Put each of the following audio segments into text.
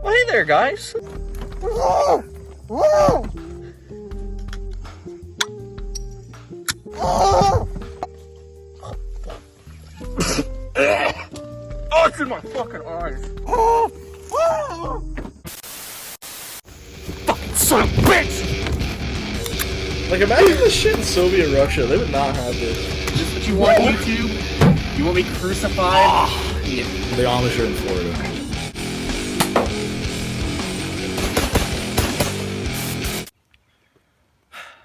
Well, hey there, guys. Oh, it's in my fucking eyes. Fucking son of a bitch! Like, imagine this shit in Soviet Russia. They would not have this. Is this what you want, YouTube? You want me crucified? Yeah. The Amish are in Florida.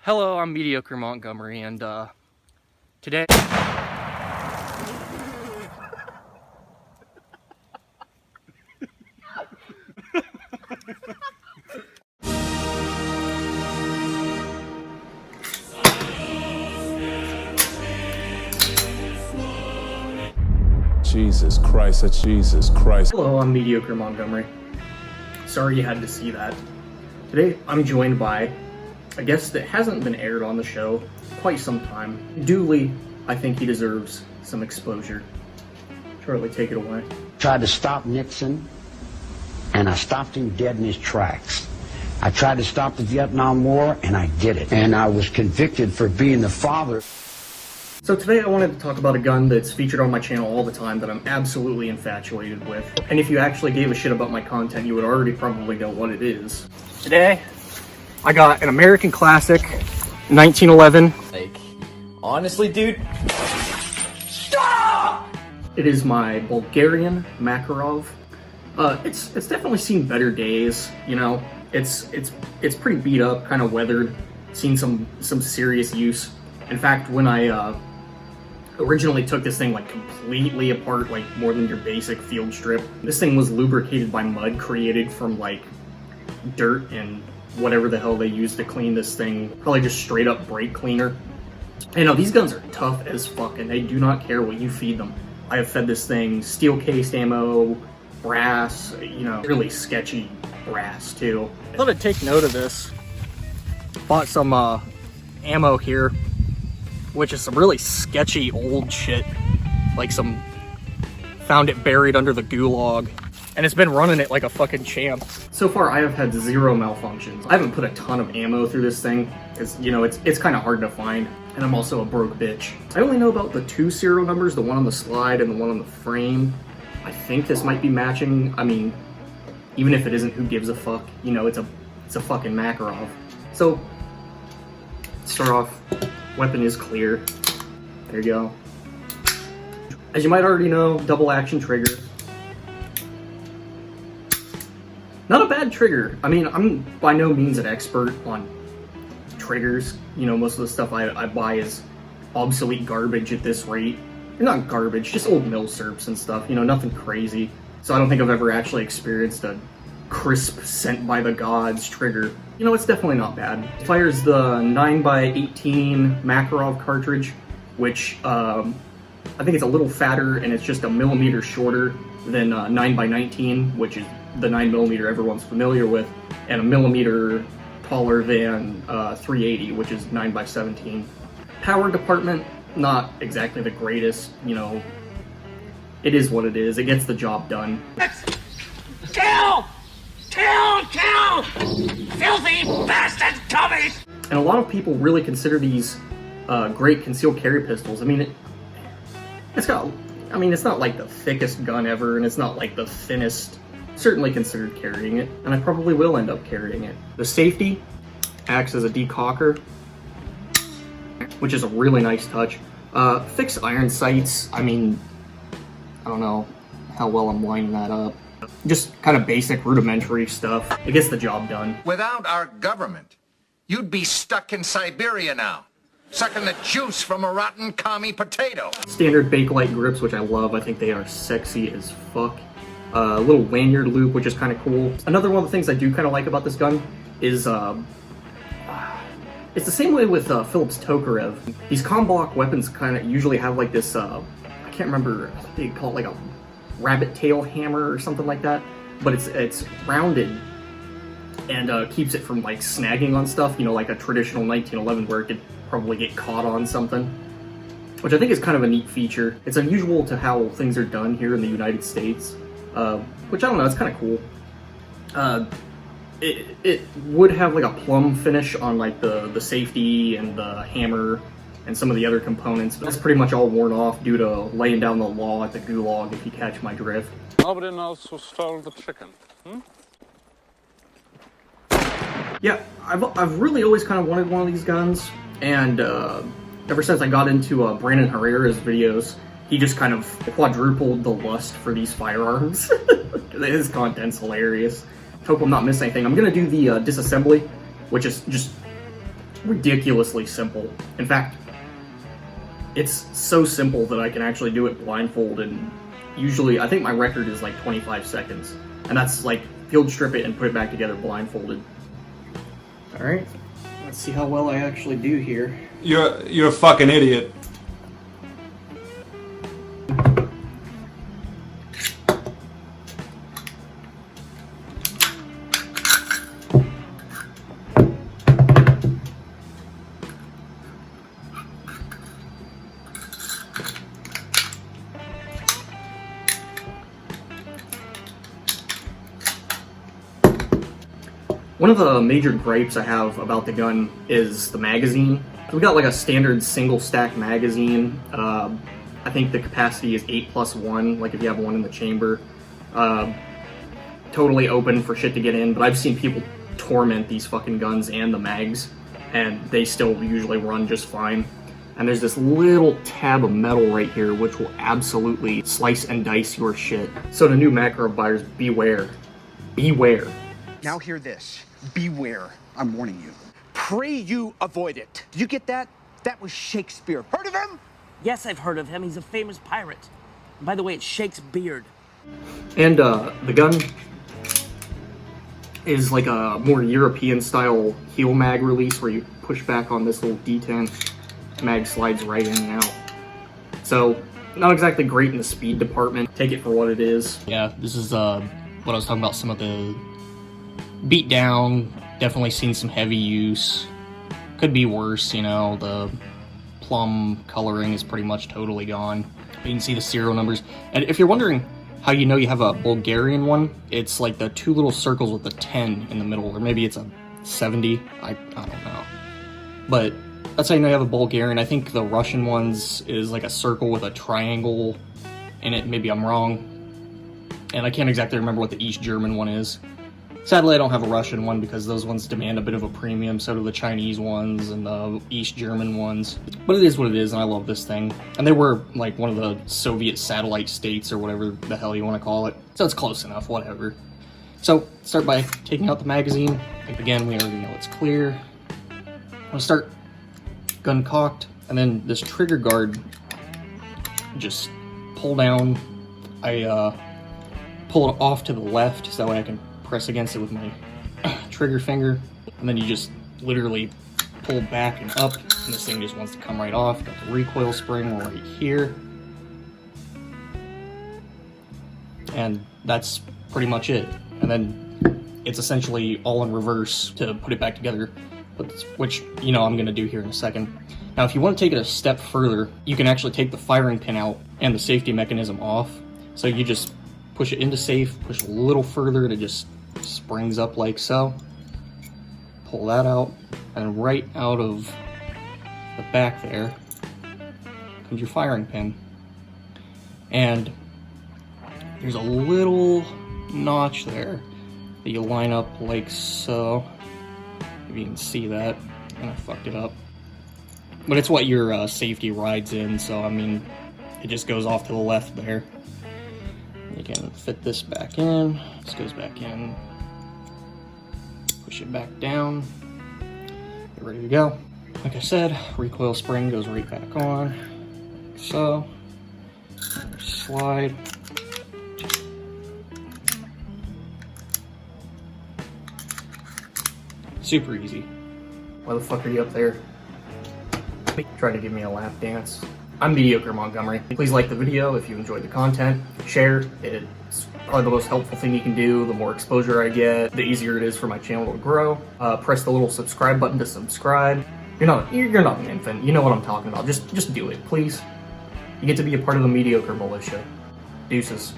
Hello, I'm Mediocre Montgomery, and today... Jesus Christ, Jesus Christ. Hello, I'm Mediocre Montgomery. Sorry you had to see that. Today, I'm joined by a guest that hasn't been aired on the show quite some time. Duly, I think he deserves some exposure. Charlie, take it away. Tried to stop Nixon, and I stopped him dead in his tracks. I tried to stop the Vietnam War, and I did it. And I was convicted for being the father. So today I wanted to talk about a gun that's featured on my channel all the time that I'm absolutely infatuated with. And if you actually gave a shit about my content, you would already probably know what it is. Today, I got an American classic, 1911. like, honestly, dude. It is my Bulgarian Makarov. It's definitely seen better days, you know. It's pretty beat up, kind of weathered, seen some serious use. In fact, when I originally took this thing like completely apart, like more than your basic field strip, this thing was lubricated by mud created from like dirt and whatever the hell they used to clean this thing. Probably just straight up brake cleaner. You know, these guns are tough as fuck and they do not care what you feed them. I have fed this thing steel cased ammo, brass, you know, really sketchy brass too. I thought I'd take note of this. Bought some ammo here, which is some really sketchy old shit. Like found it buried under the gulag. And it's been running it like a fucking champ. So far, I have had 0 malfunctions. I haven't put a ton of ammo through this thing, because, you know, it's kind of hard to find. And I'm also a broke bitch. I only know about the 2 serial numbers, the one on the slide and the one on the frame. I think this might be matching. I mean, even if it isn't, who gives a fuck? You know, it's a fucking Makarov. So, start off, weapon is clear. There you go. As you might already know, double action trigger. Not a bad trigger. I mean, I'm by no means an expert on triggers. You know, most of the stuff I buy is obsolete garbage at this rate. Not garbage, just old milsurps and stuff, you know, nothing crazy. So I don't think I've ever actually experienced a crisp, sent by the gods trigger. You know, it's definitely not bad. It fires the 9x18 Makarov cartridge, which I think it's a little fatter and it's just a millimeter shorter than 9x19, which is the 9mm everyone's familiar with, and a millimeter taller than 380, which is 9x17. Power department, not exactly the greatest, you know. It is what it is. It gets the job done. Kill! Kill! Kill! Filthy bastards coming! And a lot of people really consider these great concealed carry pistols. I mean, it's not like the thickest gun ever, and it's not like the thinnest. Certainly considered carrying it, and I probably will end up carrying it. The safety acts as a decocker, which is a really nice touch. Fixed iron sights, I mean, I don't know how well I'm lining that up. Just kind of basic rudimentary stuff. It gets the job done. Without our government, you'd be stuck in Siberia now, sucking the juice from a rotten commie potato. Standard Bakelite grips, which I love. I think they are sexy as fuck. A little lanyard loop, which is kind of cool. Another one of the things I do kind of like about this gun is it's the same way with Phillips Tokarev. These Komblock weapons kind of usually have like this, I can't remember, I think they call it like a rabbit tail hammer or something like that, but it's rounded and keeps it from like snagging on stuff, you know, like a traditional 1911 where it could probably get caught on something, which I think is kind of a neat feature. It's unusual to how things are done here in the United States. Which I don't know, it's kind of cool. It would have like a plum finish on like the safety and the hammer and some of the other components, but that's pretty much all worn off due to laying down the law at the gulag, if you catch my drift. Nobody knows who stole the chicken. Yeah, I've really always kind of wanted one of these guns, and ever since I got into Brandon Herrera's videos, he just kind of quadrupled the lust for these firearms. His content's hilarious. Hope I'm not missing anything. I'm gonna do the disassembly, which is just ridiculously simple. In fact, it's so simple that I can actually do it blindfolded. Usually, I think my record is like 25 seconds, and that's like field strip it and put it back together blindfolded. All right, let's see how well I actually do here. You're a fucking idiot. One of the major gripes I have about the gun is the magazine. We got like a standard single stack magazine. I think the capacity is 8+1, like if you have one in the chamber. Totally open for shit to get in, but I've seen people torment these fucking guns and the mags, and they still usually run just fine. And there's this little tab of metal right here which will absolutely slice and dice your shit. So to new Makarov buyers, beware. Beware. Now hear this. Beware. I'm warning you. Pray you avoid it. Did you get that? That was Shakespeare. Heard of him? Yes, I've heard of him. He's a famous pirate. And by the way, it's Shakespeare. And the gun is like a more European style heel mag release where you push back on this little detent. Mag slides right in and out. So, not exactly great in the speed department. Take it for what it is. Yeah, this is what I was talking about, some of the beat down, definitely seen some heavy use. Could be worse, you know, the plum coloring is pretty much totally gone. You can see the serial numbers. And if you're wondering how you know you have a Bulgarian one, it's like the two little circles with the 10 in the middle, or maybe it's a 70, I don't know. But that's how you know you have a Bulgarian. I think the Russian ones is like a circle with a triangle in it, maybe I'm wrong. And I can't exactly remember what the East German one is. Sadly, I don't have a Russian one because those ones demand a bit of a premium, so do the Chinese ones and the East German ones. But it is what it is, and I love this thing. And they were like one of the Soviet satellite states or whatever the hell you want to call it. So it's close enough, whatever. So, start by taking out the magazine. Again, we already know it's clear. I'll start gun cocked, and then this trigger guard, just pull down. I pull it off to the left so that way I can press against it with my trigger finger, and then you just literally pull back and up, and this thing just wants to come right off. Got the recoil spring right here, and that's pretty much it. And then it's essentially all in reverse to put it back together, which, you know, I'm going to do here in a second. Now, if you want to take it a step further, you can actually take the firing pin out and the safety mechanism off. So you just push it into safe, push a little further, and it just springs up like so. Pull that out, and right out of the back there comes your firing pin. And there's a little notch there that you line up like so. If you can see that, and I fucked it up. But it's what your safety rides in, so I mean, it just goes off to the left there. You can fit this back in. This goes back in. Push it back down. Get ready to go. Like I said, recoil spring goes right back on. Like so. Slide. Super easy. Why the fuck are you up there? Trying to give me a lap dance. I'm Mediocre Montgomery. Please like the video if you enjoyed the content. Share. It's probably the most helpful thing you can do. The more exposure I get, the easier it is for my channel to grow. Press the little subscribe button to subscribe. You're not an infant. You know what I'm talking about. Just do it, please. You get to be a part of the Mediocre Militia. Deuces.